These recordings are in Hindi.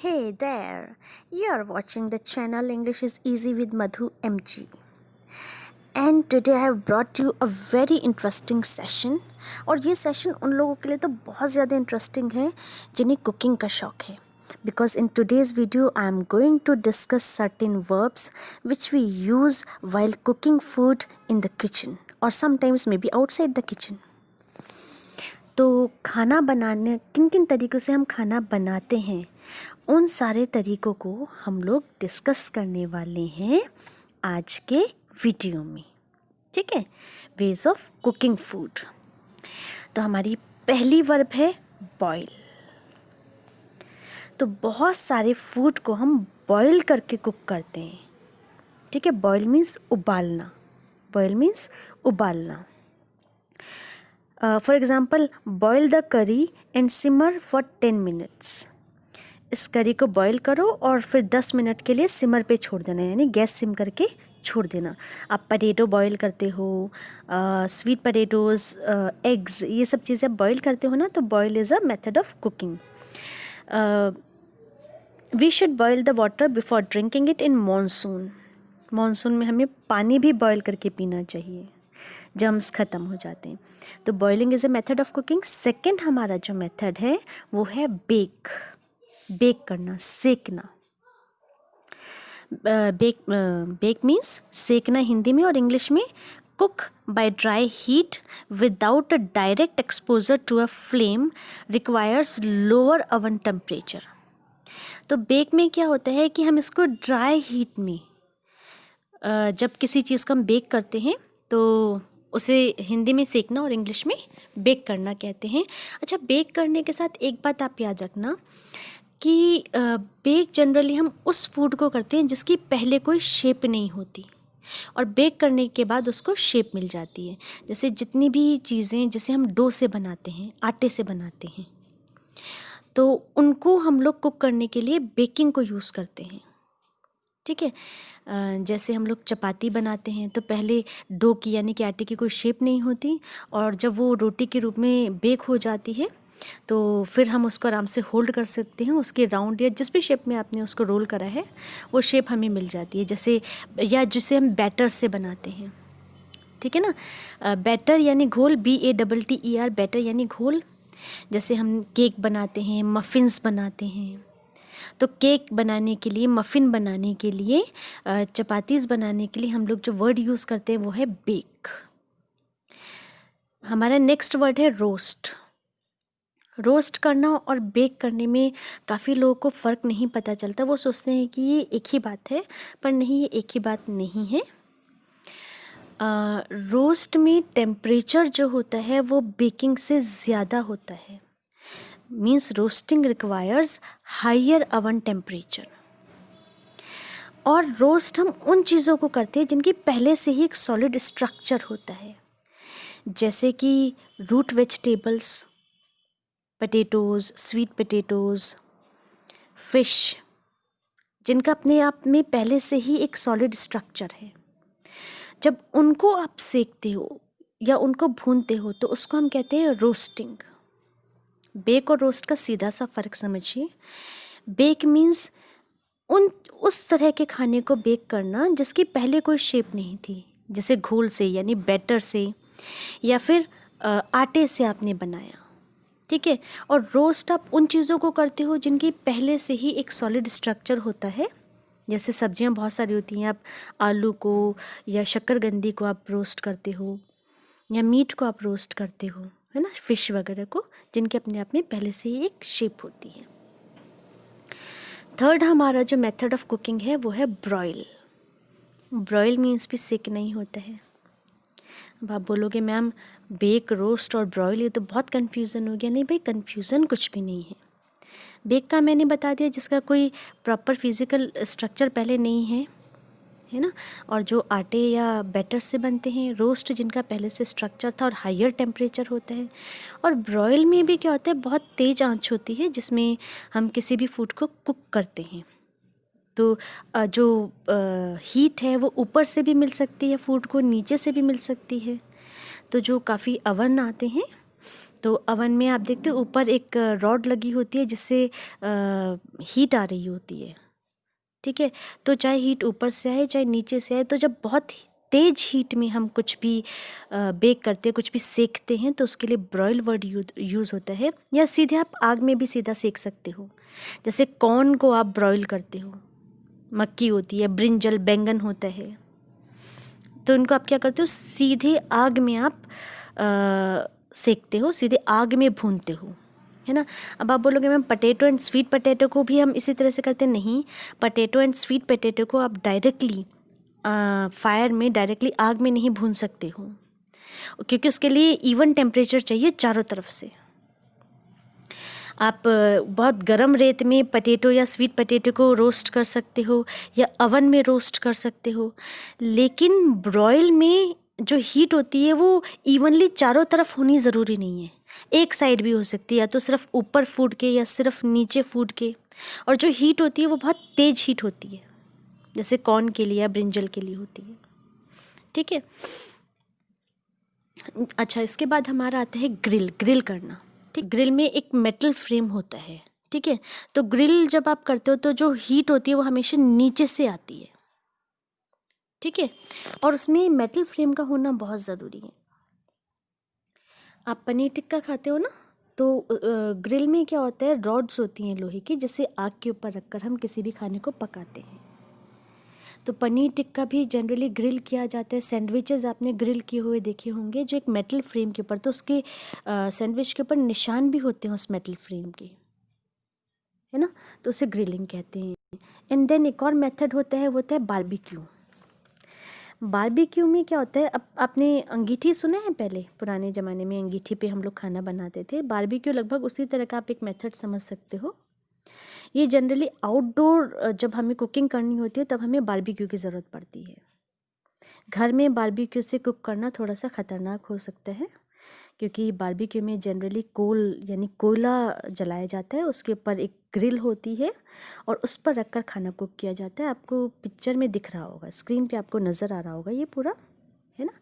Hey there, you're watching the channel English is Easy with Madhu MG. And today I have brought you a very interesting session. और ये सेशन उन लोगों के लिए तो बहुत ज़्यादा इंटरेस्टिंग है जिन्हें कुकिंग का शौक है. Because in today's video I am going to discuss certain verbs which we use while cooking food in the kitchen or sometimes maybe outside the kitchen. तो खाना बनाने किन किन तरीक़ों से हम खाना बनाते हैं उन सारे तरीक़ों को हम लोग डिस्कस करने वाले हैं आज के वीडियो में. ठीक है, वेज ऑफ कुकिंग फूड. तो हमारी पहली वर्ब है बॉयल. तो बहुत सारे फूड को हम बॉयल करके कुक करते हैं. ठीक है, बॉयल मीन्स उबालना. बॉयल मीन्स उबालना. For example, boil the curry and simmer for 10 minutes. इस करी को बॉयल करो और फिर 10 मिनट के लिए सिमर पे छोड़ देना, यानी गैस सिम करके छोड़ देना. आप पटेटो बॉयल करते हो, स्वीट पटेटोज़, एग्स, ये सब चीज़ें आप बॉयल करते हो ना, तो boil is a method of cooking. We should boil the water before drinking it in monsoon. Monsoon में हमें पानी भी बॉयल करके पीना चाहिए, जर्म्स ख़त्म हो जाते हैं. तो boiling is a method of cooking. Second हमारा जो मेथड है वो है बेक. बेक करना, सेकना. बेक मीन्स सेकना हिंदी में, और इंग्लिश में cook by dry heat without a direct exposure to a flame requires lower oven temperature. तो बेक में क्या होता है कि हम इसको ड्राई हीट में, जब किसी चीज़ को हम बेक करते हैं तो उसे हिंदी में सेकना और इंग्लिश में बेक करना कहते हैं. अच्छा, बेक करने के साथ एक बात आप याद रखना कि बेक जनरली हम उस फूड को करते हैं जिसकी पहले कोई शेप नहीं होती और बेक करने के बाद उसको शेप मिल जाती है. जैसे जितनी भी चीज़ें जैसे हम डो से बनाते हैं, आटे से बनाते हैं, तो उनको हम लोग कुक करने के लिए बेकिंग को यूज़ करते हैं. ठीक है, जैसे हम लोग चपाती बनाते हैं तो पहले डो की यानी कि आटे की कोई शेप नहीं होती, और जब वो रोटी के रूप में बेक हो जाती है तो फिर हम उसको आराम से होल्ड कर सकते हैं. उसके राउंड या जिस भी शेप में आपने उसको रोल करा है वो शेप हमें मिल जाती है. जैसे या जिसे हम बैटर से बनाते हैं. ठीक है ना, बैटर यानी घोल, BATTER, बैटर यानी घोल. जैसे हम केक बनाते हैं, मफ़िन्स बनाते हैं. तो केक बनाने के लिए, मफ़िन बनाने के लिए, चपातीज़ बनाने के लिए हम लोग जो वर्ड यूज़ करते हैं वो है बेक. हमारा नेक्स्ट वर्ड है रोस्ट. रोस्ट करना और बेक करने में काफ़ी लोगों को फ़र्क नहीं पता चलता. वो सोचते हैं कि ये एक ही बात है, पर नहीं, ये एक ही बात नहीं है. रोस्ट में टेम्परेचर जो होता है वो बेकिंग से ज़्यादा होता है. Means roasting requires higher oven temperature. और रोस्ट हम उन चीज़ों को करते हैं जिनकी पहले से ही एक सॉलिड स्ट्रक्चर होता है, जैसे कि root vegetables, potatoes, sweet potatoes, fish, जिनका अपने आप में पहले से ही एक सॉलिड स्ट्रक्चर है. जब उनको आप सेकते हो या उनको भूनते हो तो उसको हम कहते हैं रोस्टिंग. बेक और रोस्ट का सीधा सा फ़र्क समझिए. बेक मीन्स उस तरह के खाने को बेक करना जिसकी पहले कोई शेप नहीं थी, जैसे घोल से यानी बैटर से या फिर आटे से आपने बनाया. ठीक है, और रोस्ट आप उन चीज़ों को करते हो जिनकी पहले से ही एक सॉलिड स्ट्रक्चर होता है. जैसे सब्जियां बहुत सारी होती हैं, आप आलू को या शक्करकंदी को आप रोस्ट करते हो, या मीट को आप रोस्ट करते हो, है ना, फ़िश वगैरह को, जिनके अपने आप में पहले से ही एक शेप होती है. थर्ड हमारा जो मेथड ऑफ कुकिंग है वो है ब्रॉयल. ब्रॉयल मीन्स भी सेकना ही होता है. अब आप बोलोगे मैम बेक, रोस्ट और ब्रॉयल, ये तो बहुत कन्फ्यूज़न हो गया. नहीं भाई, कन्फ्यूज़न कुछ भी नहीं है. बेक का मैंने बता दिया जिसका कोई प्रॉपर फिज़िकल स्ट्रक्चर पहले नहीं है, है ना, और जो आटे या बैटर से बनते हैं. रोस्ट जिनका पहले से स्ट्रक्चर था और हायर टेम्परेचर होता है. और ब्रॉयल में भी क्या होता है, बहुत तेज़ आंच होती है जिसमें हम किसी भी फूड को कुक करते हैं. तो जो हीट है वो ऊपर से भी मिल सकती है फूड को, नीचे से भी मिल सकती है. तो जो काफ़ी अवन आते हैं तो अवन में आप देखते हो ऊपर एक रॉड लगी होती है जिससे हीट आ रही होती है, ठीक है। तो चाहे हीट ऊपर से आए चाहे नीचे से आए, तो जब बहुत तेज हीट में हम कुछ भी बेक करते हैं, कुछ भी सेकते हैं, तो उसके लिए ब्रॉयल वर्ड यूज़ होता है। या सीधे आप आग में भी सीधा सेक सकते हो, जैसे कॉर्न को आप ब्रॉयल करते हो, मक्की होती है, ब्रिंजल, बैंगन होता है, तो इनको आप क्या करते हो, सीधे आग में आप सेकते हो, सीधे आग में भूनते हो, है ना। अब आप बोलोगे ma'am potato and sweet potato को भी हम इसी तरह से करते हैं। नहीं, पटेटो एंड स्वीट पटेटो को आप डायरेक्टली फायर में, डायरेक्टली आग में नहीं भून सकते हो, क्योंकि उसके लिए इवन टेम्परेचर चाहिए चारों तरफ से। आप बहुत गर्म रेत में पटेटो या स्वीट पटेटो को रोस्ट कर सकते हो या अवन में रोस्ट कर सकते हो, लेकिन ब्रॉयल में जो हीट होती है वो इवनली चारों तरफ होनी ज़रूरी नहीं है, एक साइड भी हो सकती है, या तो सिर्फ ऊपर फूड के या सिर्फ नीचे फूड के। और जो हीट होती है वो बहुत तेज़ हीट होती है, जैसे कॉर्न के लिए या ब्रिंजल के लिए होती है, ठीक है। अच्छा, इसके बाद हमारा आता है ग्रिल करना, ठीक। ग्रिल में एक मेटल फ्रेम होता है, ठीक है। तो ग्रिल जब आप करते हो तो जो हीट होती है वो हमेशा नीचे से आती है, ठीक है, और उसमें मेटल फ्रेम का होना बहुत ज़रूरी है। आप पनीर टिक्का खाते हो ना, तो ग्रिल में क्या होता है, रॉड्स होती हैं लोहे की, जिसे आग के ऊपर रखकर हम किसी भी खाने को पकाते हैं। तो पनीर टिक्का भी जनरली ग्रिल किया जाता है। सैंडविचेस आपने ग्रिल किए हुए देखे होंगे, जो एक मेटल फ्रेम के ऊपर, तो उसके सैंडविच के ऊपर निशान भी होते हैं उस मेटल फ्रेम के, है ना, तो उसे ग्रिलिंग कहते हैं। एंड देन एक और मेथड होता है, वो होता है बारबेक्यू। बारबेक्यू में क्या होता है, अब आपने अंगीठी सुना है, पहले पुराने ज़माने में अंगीठी पे हम लोग खाना बनाते थे। बारबेक्यू लगभग उसी तरह का आप एक मेथड समझ सकते हो। ये जनरली आउटडोर जब हमें कुकिंग करनी होती है तब हमें बारबेक्यू की ज़रूरत पड़ती है। घर में बारबेक्यू से कुक करना थोड़ा सा ख़तरनाक हो सकता है, क्योंकि बारबेक्यू में जनरली कोल यानी कोयला जलाया जाता है, उसके ऊपर एक ग्रिल होती है और उस पर रखकर खाना कुक किया जाता है। आपको पिक्चर में दिख रहा होगा, स्क्रीन पे आपको नज़र आ रहा होगा ये पूरा, है ना।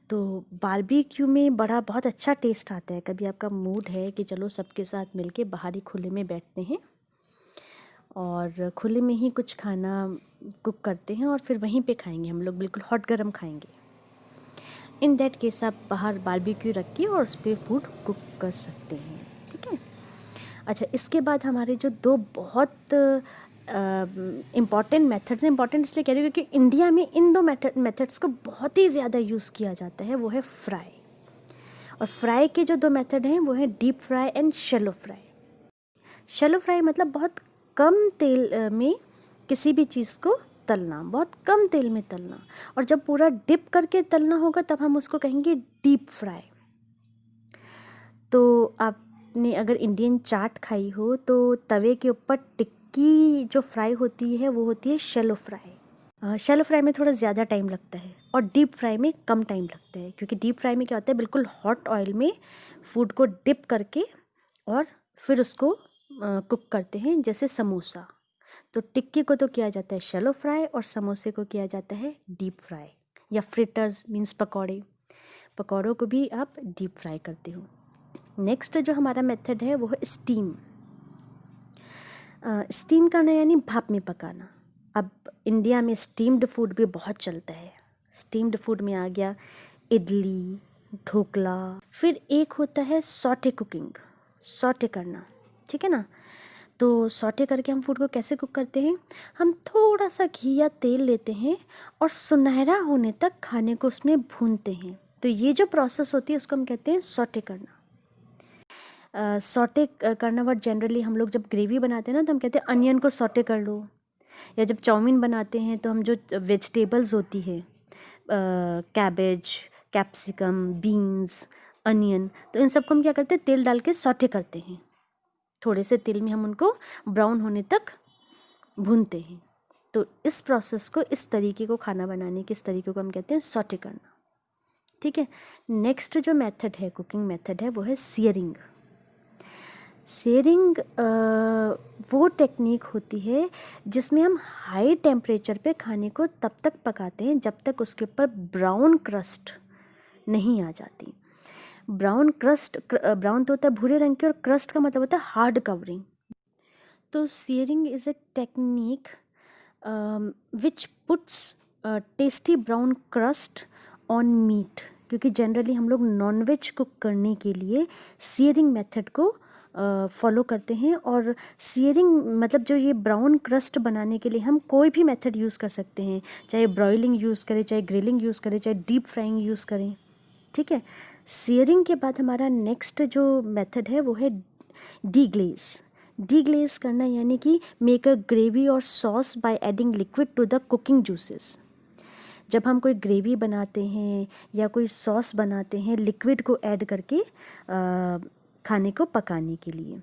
तो बारबेक्यू में बहुत अच्छा टेस्ट आता है। कभी आपका मूड है कि चलो सबके साथ मिलके बाहर ही खुले में बैठते हैं और खुले में ही कुछ खाना कुक करते हैं और फिर वहीं पे खाएंगे हम लोग, बिल्कुल हॉट गरम खाएंगे, इन दैट केस आप बाहर बारबेक्यू रखिए और उस पर फूड कुक कर सकते हैं, ठीक है। अच्छा, इसके बाद हमारे जो दो बहुत इम्पॉर्टेंट मेथड्स हैं, इम्पॉर्टेंट इसलिए कह रही हूँ क्योंकि इंडिया में इन दो मेथड्स को बहुत ही ज़्यादा यूज़ किया जाता है, वो है फ्राई। और फ्राई के जो दो मेथड हैं वो है deep fry and shallow fry. Shallow fry मतलब बहुत कम तेल में किसी भी चीज़ को तलना, बहुत कम तेल में तलना, और जब पूरा डिप करके तलना होगा तब हम उसको कहेंगे डीप फ्राई। तो आपने अगर इंडियन चाट खाई हो तो तवे के ऊपर टिक्की जो फ्राई होती है वो होती है शैलो फ्राई। शैलो फ्राई में थोड़ा ज़्यादा टाइम लगता है और डीप फ्राई में कम टाइम लगता है, क्योंकि डीप फ्राई में क्या होता है, बिल्कुल हॉट ऑयल में फूड को डिप करके और फिर उसको कुक करते हैं, जैसे समोसा। तो टिक्की को तो किया जाता है शैलो फ्राई और समोसे को किया जाता है डीप फ्राई, या फ्रिटर्स मीन्स पकौड़ों को भी आप डीप फ्राई करते हो। नेक्स्ट जो हमारा मेथड है वो है स्टीम। स्टीम करना यानी भाप में पकाना। अब इंडिया में स्टीम्ड फूड भी बहुत चलता है। स्टीम्ड फूड में आ गया इडली, ढोकला, फिर एक होता है सॉटे कुकिंग, सॉटे करना, ठीक है ना। तो सॉटे करके हम फूड को कैसे कुक करते हैं, हम थोड़ा सा घी या तेल लेते हैं और सुनहरा होने तक खाने को उसमें भूनते हैं। तो ये जो प्रोसेस होती है उसको हम कहते हैं सॉटे करना। सॉटे करना वर्ड जनरली हम लोग जब ग्रेवी बनाते हैं ना तो हम कहते हैं अनियन को सॉटे कर लो, या जब चाउमीन बनाते हैं तो हम जो वेजिटेबल्स होती है कैबेज, कैप्सिकम, बीन्स, अनियन, तो इन सबको हम क्या करते हैं, तेल डाल के सॉटे करते हैं। थोड़े से तेल में हम उनको ब्राउन होने तक भूनते हैं। तो इस प्रोसेस को, इस तरीके को, खाना बनाने के इस तरीके को हम कहते हैं सॉटे करना, ठीक है। नेक्स्ट जो मेथड है, कुकिंग मेथड है, वो है सियरिंग। सियरिंग वो टेक्निक होती है जिसमें हम हाई टेम्परेचर पे खाने को तब तक पकाते हैं जब तक उसके ऊपर ब्राउन क्रस्ट नहीं आ जाती। ब्राउन क्रस्ट, ब्राउन तो होता है भूरे रंग के और क्रस्ट का मतलब होता है हार्ड कवरिंग। तो searing is a technique which puts tasty brown crust on meat, क्योंकि जनरली हम लोग नॉनवेज कुक करने के लिए सीयरिंग मेथड को फॉलो करते हैं। और सीयरिंग मतलब जो ये ब्राउन क्रस्ट बनाने के लिए हम कोई भी मेथड यूज़ कर सकते हैं, चाहे ब्रॉयलिंग यूज़ करें, चाहे ग्रिलिंग यूज़ करें, चाहे डीप फ्राइंग यूज़ करें, ठीक है। सीयरिंग के बाद हमारा नेक्स्ट जो मेथड है वो है डीग्लेज। डीग्लेज करना यानी कि make a gravy or sauce by adding liquid to the cooking juices. जब हम कोई ग्रेवी बनाते हैं या कोई सॉस बनाते हैं लिक्विड को ऐड करके खाने को पकाने के लिए,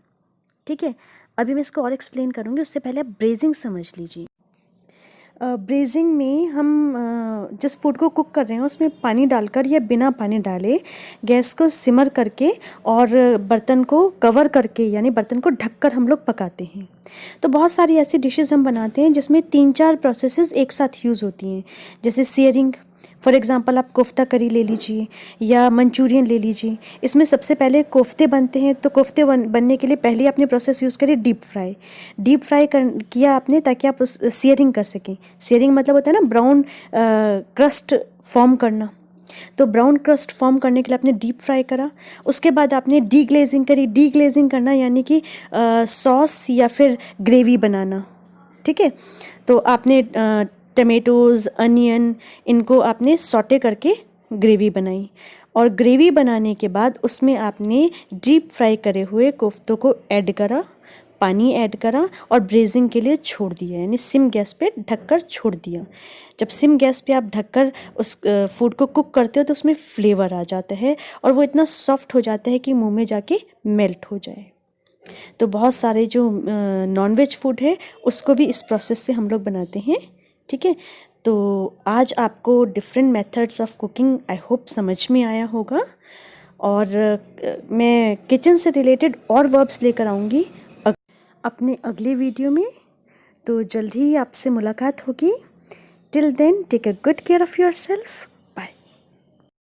ठीक है। अभी मैं इसको और एक्सप्लेन करूँगी, उससे पहले आप ब्रेजिंग समझ लीजिए। ब्रेजिंग में हम जिस फूड को कुक कर रहे हैं उसमें पानी डालकर या बिना पानी डाले गैस को सिमर करके और बर्तन को कवर करके यानी बर्तन को ढककर हम लोग पकाते हैं। तो बहुत सारी ऐसी डिशेस हम बनाते हैं जिसमें 3-4 प्रोसेसेस एक साथ यूज़ होती हैं, जैसे सीयरिंग। फॉर एग्ज़ाम्पल आप कोफ्ता करी ले लीजिए या मंचूरियन ले लीजिए। इसमें सबसे पहले कोफ्ते बनते हैं, तो कोफ्ते बनने के लिए पहले आपने प्रोसेस यूज़ करी डीप फ्राई। डीप फ्राई किया आपने ताकि आप उस सीयरिंग कर सकें। सीयरिंग मतलब होता है ना ब्राउन क्रस्ट फॉर्म करना। तो ब्राउन क्रस्ट फॉर्म करने के लिए आपने डीप फ्राई करा, उसके बाद आपने डीग्लेजिंग करी। डीग्लेजिंग करना यानी कि सॉस या फिर ग्रेवी बनाना, ठीक है। तो आपने टमेटोज़, अनियन, इनको आपने सॉटे करके ग्रेवी बनाई और ग्रेवी बनाने के बाद उसमें आपने डीप फ्राई करे हुए कोफ्तों को ऐड करा, पानी ऐड करा और ब्रेजिंग के लिए छोड़ दिया, यानी सिम गैस पे ढककर छोड़ दिया। जब सिम गैस पे आप ढककर उस फूड को कुक करते हो तो उसमें फ्लेवर आ जाता है और वो इतना सॉफ्ट हो जाता है कि मुंह में जाके मेल्ट हो जाए। तो बहुत सारे जो नॉनवेज फूड है उसको भी इस प्रोसेस से हम लोग बनाते हैं, ठीक है। तो आज आपको different methods of cooking I hope समझ में आया होगा और मैं किचन से रिलेटेड और वर्ब्स लेकर आऊँगी अपने अगले वीडियो में। तो जल्द ही आपसे मुलाकात होगी। Till then take a good care of yourself.